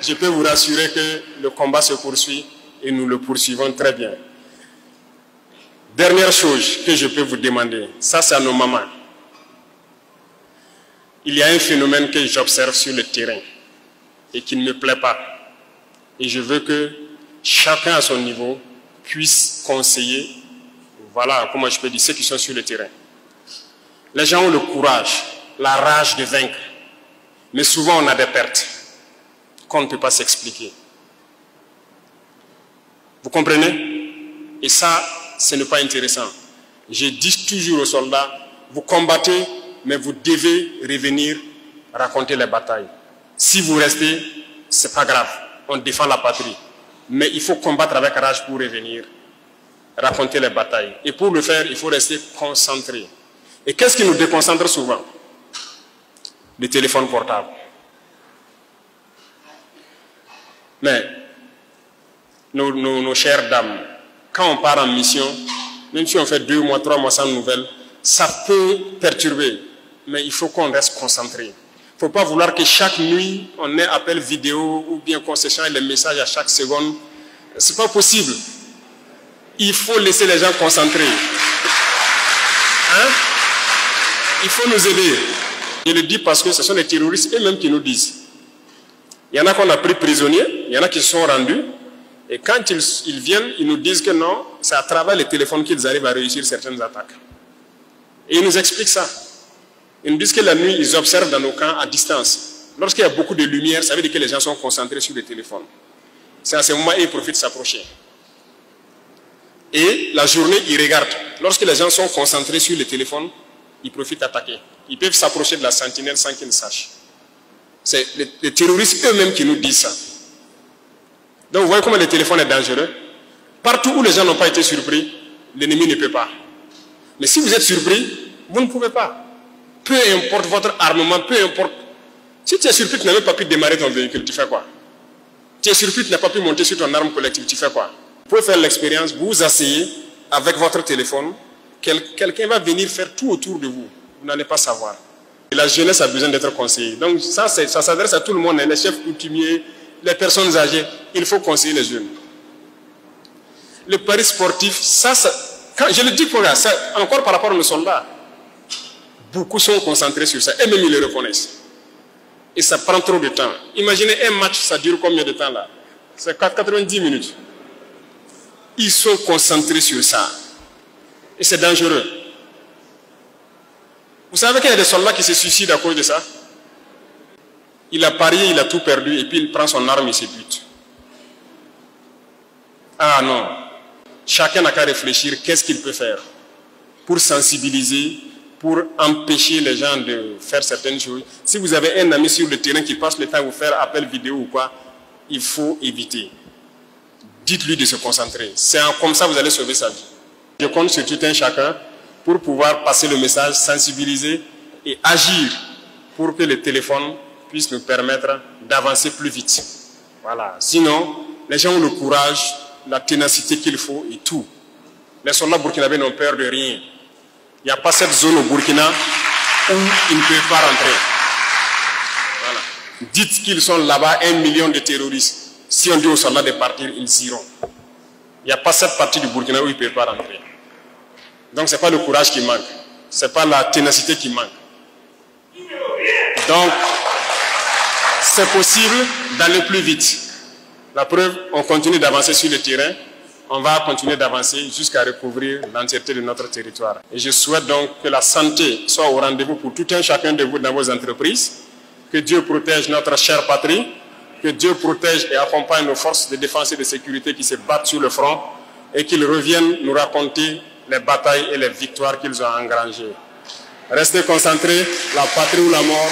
je peux vous rassurer que le combat se poursuit et nous le poursuivons très bien. Dernière chose que je peux vous demander, ça c'est à nos mamans. Il y a un phénomène que j'observe sur le terrain et qui ne me plaît pas. Et je veux que chacun à son niveau puisse conseiller, voilà comment je peux dire, ceux qui sont sur le terrain. Les gens ont le courage, la rage de vaincre. Mais souvent on a des pertes qu'on ne peut pas s'expliquer. Vous comprenez? Et ça, ce n'est pas intéressant. Je dis toujours aux soldats, vous combattez, mais vous devez revenir raconter les batailles. Si vous restez, ce n'est pas grave, on défend la patrie. Mais il faut combattre avec rage pour revenir raconter les batailles. Et pour le faire, il faut rester concentré. Et qu'est-ce qui nous déconcentre souvent? Le téléphone portable. Mais nos chères dames, quand on part en mission, même si on fait 2 mois, 3 mois sans nouvelles, ça peut perturber. Mais il faut qu'on reste concentré. Il ne faut pas vouloir que chaque nuit, on ait appel vidéo ou bien qu'on s'échange les messages à chaque seconde. Ce n'est pas possible. Il faut laisser les gens concentrés. Hein? Il faut nous aider. Je le dis parce que ce sont les terroristes eux-mêmes qui nous disent. Il y en a qu'on a pris prisonniers, il y en a qui se sont rendus. Et quand ils viennent, ils nous disent que non, c'est à travers les téléphones qu'ils arrivent à réussir certaines attaques. Et ils nous expliquent ça. Ils nous disent que la nuit, ils observent dans nos camps à distance. Lorsqu'il y a beaucoup de lumière, ça veut dire que les gens sont concentrés sur le téléphone. C'est à ce moment où ils profitent de s'approcher. Et la journée, ils regardent. Lorsque les gens sont concentrés sur le téléphone, ils profitent d'attaquer. Ils peuvent s'approcher de la sentinelle sans qu'ils ne sachent. C'est les terroristes eux-mêmes qui nous disent ça. Donc vous voyez comment le téléphone est dangereux. Partout où les gens n'ont pas été surpris, l'ennemi ne peut pas. Mais si vous êtes surpris, vous ne pouvez pas. Peu importe votre armement, peu importe. Si tu es surpris, tu n'as même pas pu démarrer ton véhicule, tu fais quoi? Tu es surpris, tu n'as pas pu monter sur ton arme collective, tu fais quoi? Vous pouvez faire l'expérience, vous vous asseyez avec votre téléphone, quelqu'un va venir faire tout autour de vous. Vous n'allez pas savoir. Et la jeunesse a besoin d'être conseillée. Donc ça s'adresse à tout le monde, les chefs coutumiers, les personnes âgées. Il faut conseiller les jeunes. Le pari sportif, quand je le dis pour là, encore par rapport aux soldats, beaucoup sont concentrés sur ça. Et même ils le reconnaissent. Et ça prend trop de temps. Imaginez un match, ça dure combien de temps là? C'est 90 minutes. Ils sont concentrés sur ça. Et c'est dangereux. Vous savez qu'il y a des soldats qui se suicident à cause de ça? Il a parié, il a tout perdu, et puis il prend son arme et se bute. Ah non. Chacun n'a qu'à réfléchir qu'est-ce qu'il peut faire pour sensibiliser, pour empêcher les gens de faire certaines choses. Si vous avez un ami sur le terrain qui passe le temps à vous faire appel vidéo ou quoi, il faut éviter. Dites-lui de se concentrer. C'est comme ça que vous allez sauver sa vie. Je compte sur tout un chacun pour pouvoir passer le message, sensibiliser et agir pour que le téléphone puisse nous permettre d'avancer plus vite. Voilà. Sinon, les gens ont le courage, la ténacité qu'il faut et tout. Les soldats burkinabés n'ont peur de rien. Il n'y a pas cette zone au Burkina où ils ne peuvent pas rentrer. Voilà. Dites qu'ils sont là-bas 1 million de terroristes. Si on dit aux soldats de partir, ils iront. Il n'y a pas cette partie du Burkina où ils ne peuvent pas rentrer. Donc ce n'est pas le courage qui manque. Ce n'est pas la ténacité qui manque. Donc, c'est possible d'aller plus vite. La preuve, on continue d'avancer sur le terrain. On va continuer d'avancer jusqu'à recouvrir l'entièreté de notre territoire. Et je souhaite donc que la santé soit au rendez-vous pour tout un chacun de vous dans vos entreprises. Que Dieu protège notre chère patrie. Que Dieu protège et accompagne nos forces de défense et de sécurité qui se battent sur le front. Et qu'ils reviennent nous raconter les batailles et les victoires qu'ils ont engrangées. Restez concentrés, la patrie ou la mort.